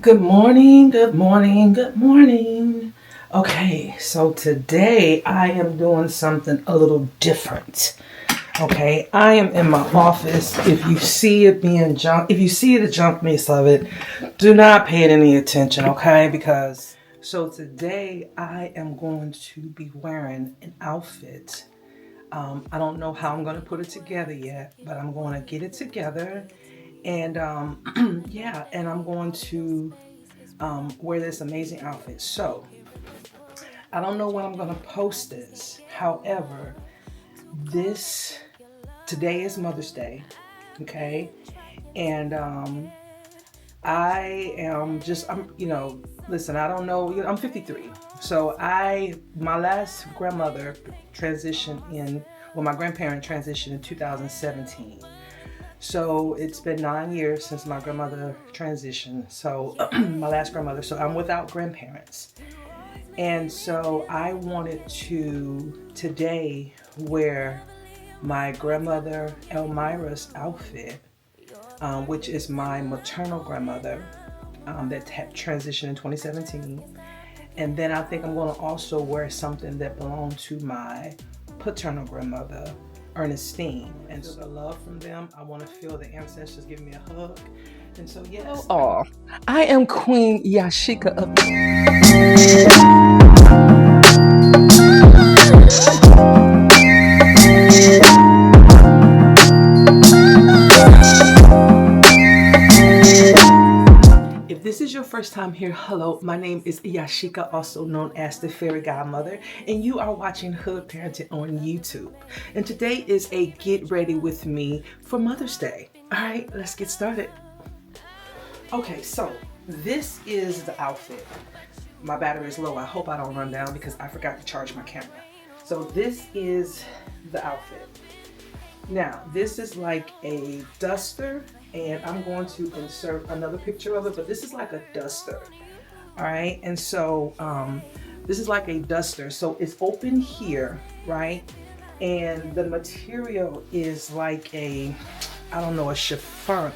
Good morning, good morning, good morning. Okay, so today I am doing something a little different. Okay, I am in my office. If you see it being junk, if you see the junkness of it, do not pay it any attention, okay? Because so today I am going to be wearing an outfit. I don't know how I'm going to put it together yet, but I'm going to get it together. And yeah, and I'm going to wear this amazing outfit. So I don't know when I'm going to post this. However, this today is Mother's Day, okay? And listen, I don't know, I'm 53. So my last grandmother my grandparent transitioned in 2017. So it's been 9 years since my grandmother transitioned. So my last grandmother. So I'm without grandparents. And so I wanted to today wear my grandmother Elmira's outfit, which is my maternal grandmother that had transitioned in 2017. And then I think I'm going to also wear something that belonged to my paternal grandmother, Ernestine. And so the love from them, I want to feel the ancestors giving me a hug. And so, yes. Oh, I am Queen Yashika of If this is your first time here, hello, my name is Yashika, also known as the Fairy Godmother, and you are watching Hood Parenting on YouTube. And today is a get ready with me for Mother's Day. All right, let's get started. Okay, so this is the outfit. My battery is low. I hope I don't run down because I forgot to charge my camera. So this is the outfit. Now, this is like a duster, and I'm going to insert another picture of it, but this is like a duster. All right, and so this is like a duster. So it's open here, right? And the material is like a chiffon.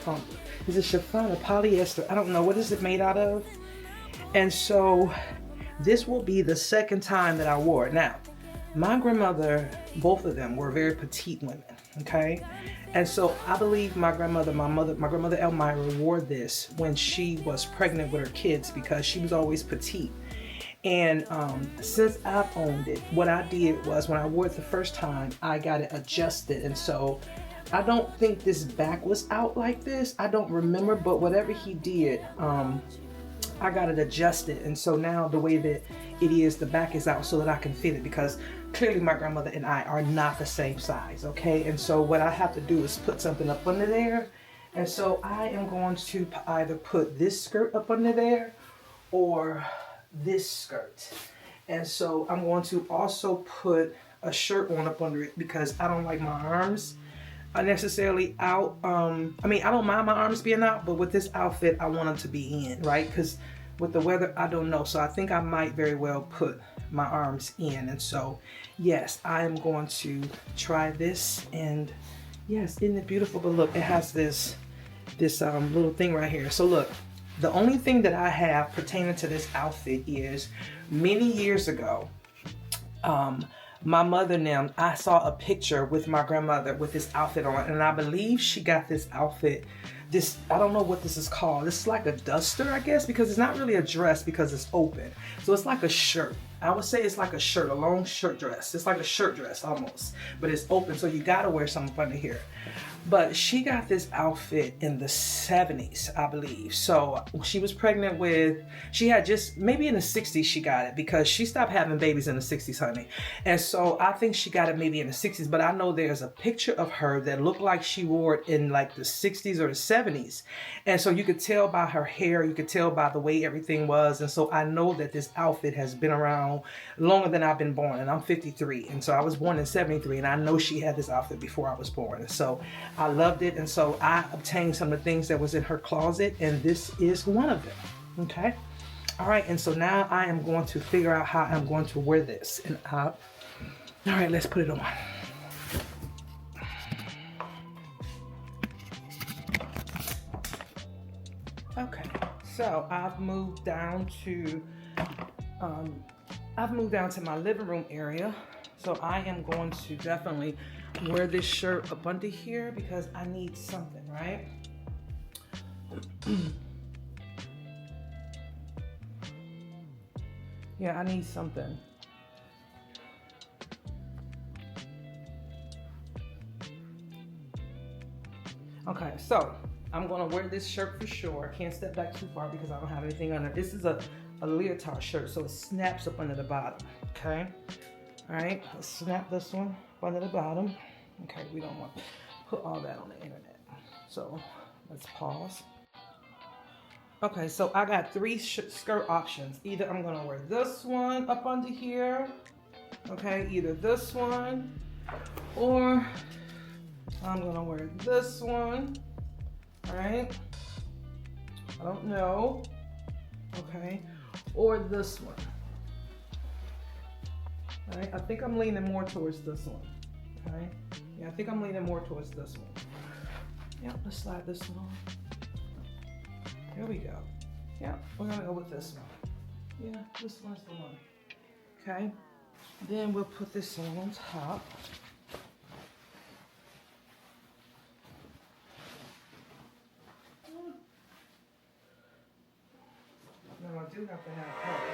Is it chiffon or polyester? I don't know. What is it made out of? And so this will be the second time that I wore it. Now, my grandmother, both of them were very petite women, okay? And so I believe my grandmother Elmira wore this when she was pregnant with her kids because she was always petite. And since I've owned it, what I did was when I wore it the first time, I got it adjusted. And so I don't think this back was out like this. I don't remember, but whatever he did, I got it adjusted. And so now the way that it is, the back is out so that I can fit it because clearly my grandmother and I are not the same size, okay? And so what I have to do is put something up under there. And so I am going to either put this skirt up under there or this skirt. And so I'm going to also put a shirt on up under it because I don't like my arms necessarily out. I don't mind my arms being out, but with this outfit, I want them to be in, right? Because with the weather, I don't know. So I think I might very well put my arms in. And so, yes, I am going to try this. And yes, isn't it beautiful? But look, it has this little thing right here. So look, the only thing that I have pertaining to this outfit is many years ago, my mother now, I saw a picture with my grandmother with this outfit on, and I believe she got this outfit, I don't know what this is called. This is like a duster, I guess, because it's not really a dress because it's open. So it's like a shirt. I would say it's like a shirt, a long shirt dress. It's like a shirt dress almost, but it's open. So you gotta wear something under here. But she got this outfit in the 70s, I believe. So she was pregnant she had just, maybe in the 60s she got it because she stopped having babies in the 60s, honey. And so I think she got it maybe in the 60s, but I know there's a picture of her that looked like she wore it in like the 60s or the 70s. And so you could tell by her hair, you could tell by the way everything was. And so I know that this outfit has been around longer than I've been born, and I'm 53. And so I was born in 73, and I know she had this outfit before I was born. And so I loved it, and so I obtained some of the things that was in her closet, and this is one of them, okay? All right, and so now I am going to figure out how I'm going to wear this. And all right, let's put it on. Okay, So I've moved down to my living room area. So I am going to definitely wear this shirt up under here because I need something, right? Yeah, I need something. Okay, so I'm gonna wear this shirt for sure. I can't step back too far because I don't have anything under. This is a leotard shirt, so it snaps up under the bottom, okay? All right, let's snap this one up under the bottom. Okay, we don't want to put all that on the internet. So let's pause. Okay, so I got three skirt options. Either I'm gonna wear this one up under here, okay, either this one, or I'm gonna wear this one, all right? I don't know, okay, or this one, all right? I think I'm leaning more towards this one, okay? Yeah, I think I'm leaning more towards this one. Yeah, let's slide this one on. There we go. Yeah, we're gonna go with this one. Yeah, this one's the one, okay? Then we'll put this on top. Now I do have to have colors.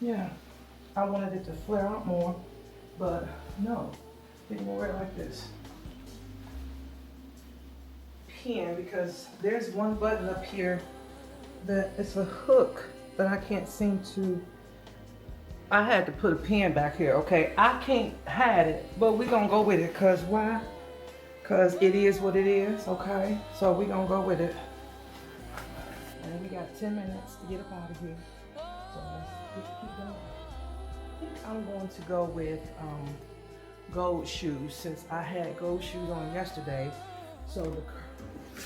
Yeah, I wanted it to flare out more, but no, didn't wear it like this. Pin, because there's one button up here that it's a hook that I can't seem to. I had to put a pin back here, okay? I can't hide it, but we're gonna go with it, cause why? Cause it is what it is, okay? So we're gonna go with it. And we got 10 minutes to get up out of here. So let's keep going. I think I'm going to go with gold shoes since I had gold shoes on yesterday. So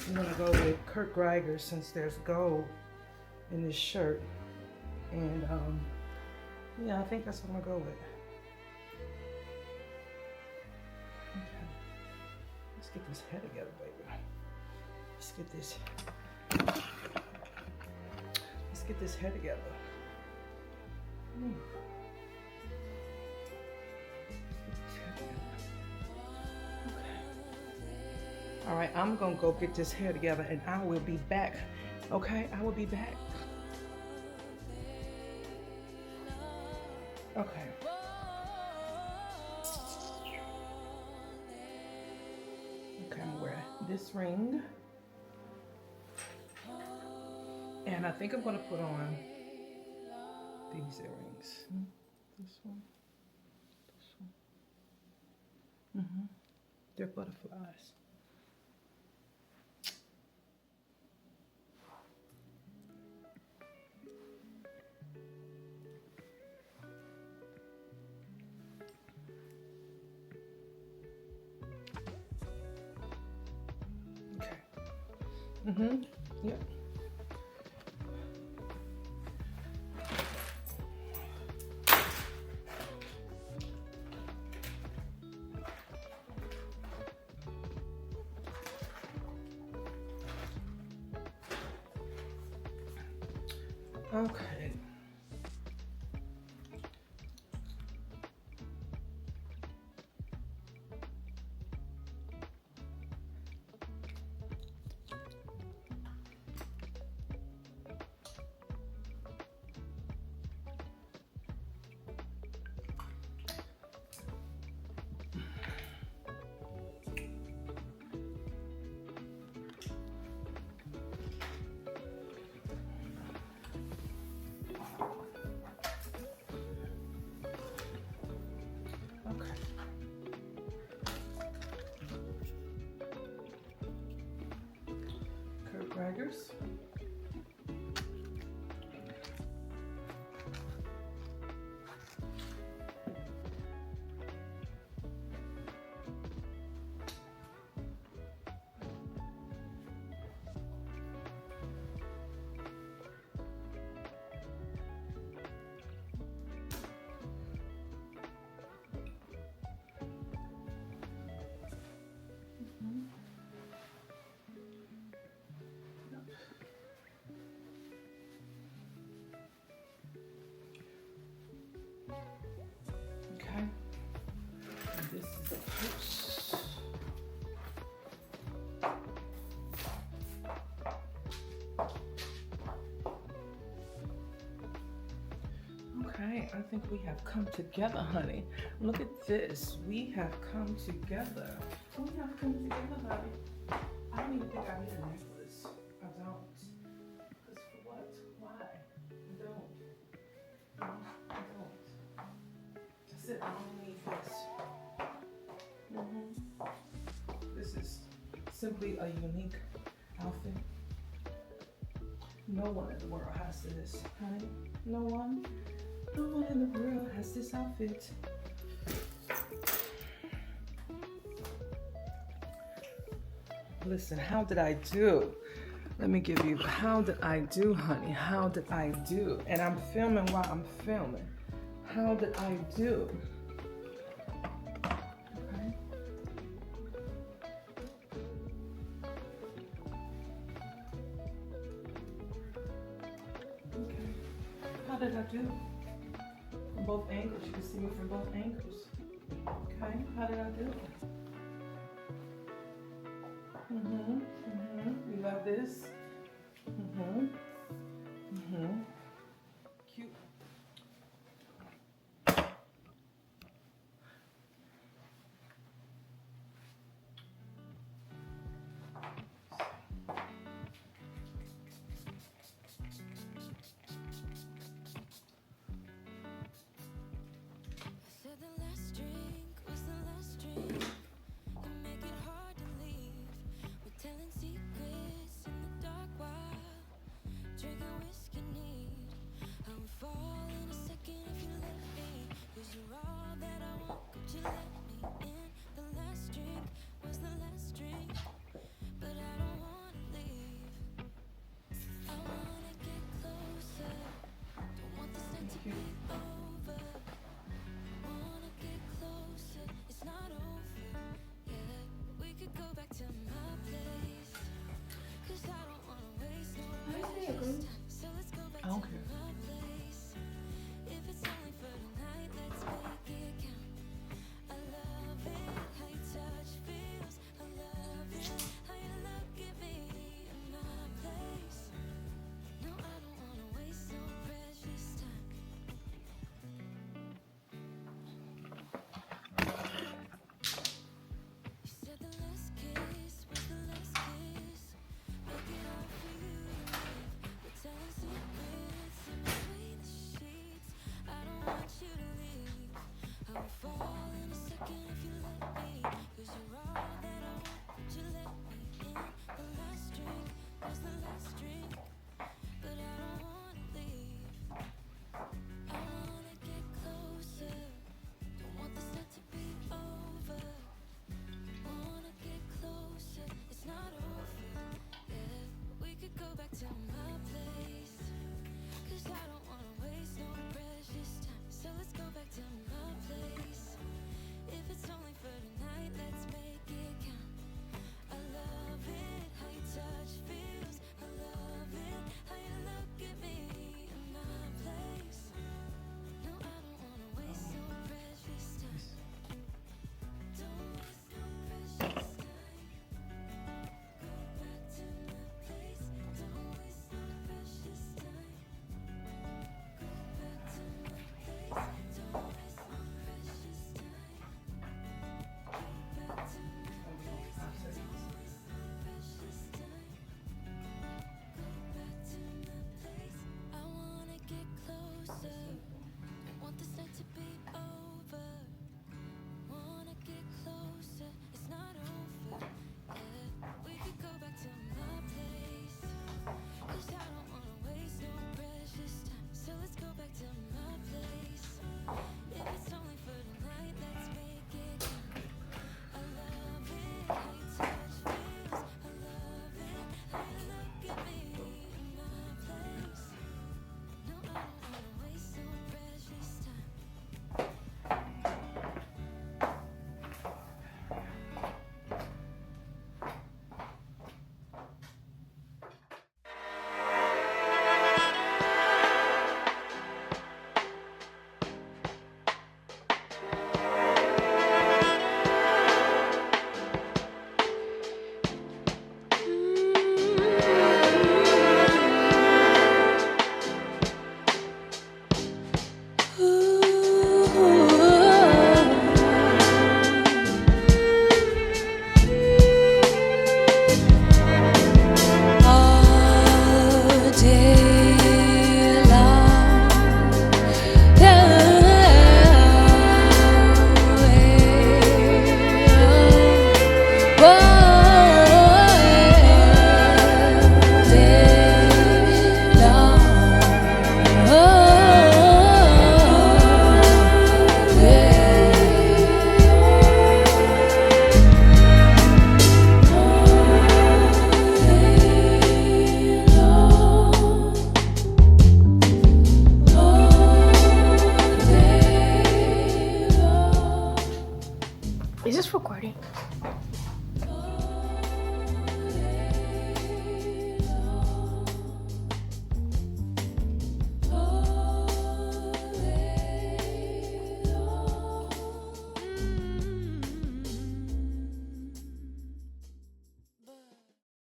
I'm gonna go with Kurt Geiger since there's gold in this shirt. And yeah, I think that's what I'm gonna go with. Okay. Let's get this head together, baby. Let's get this head together. Okay. All right, I'm gonna go get this hair together and I will be back. Okay, I will be back. Okay. Okay, I'm gonna wear this ring. And I think I'm gonna put on these earrings. This one. They're butterflies. Okay. Yep. Okay. Okay. Curve braggers. Okay. And this is the purse. Okay, I think we have come together, honey. Look at this. We have come together. We have come together, honey. I don't even think I need a necklace. I don't. Because for what? Why? I don't. No, I don't. That's it. I don't need this. This is simply a unique outfit. No one in the world has this, honey. No one. No one in the world has this outfit. Listen, how did I do? Let me give you, how did I do, honey? How did I do? And I'm filming while I'm filming. How did I do? Okay. Okay. How did I do? From both angles. You can see me from both angles. Okay. How did I do? You love this? Cute. Said the last drink was the last drink. You make it hard to leave. We're telling secrets in the dark while drinking whiskey neat. recording.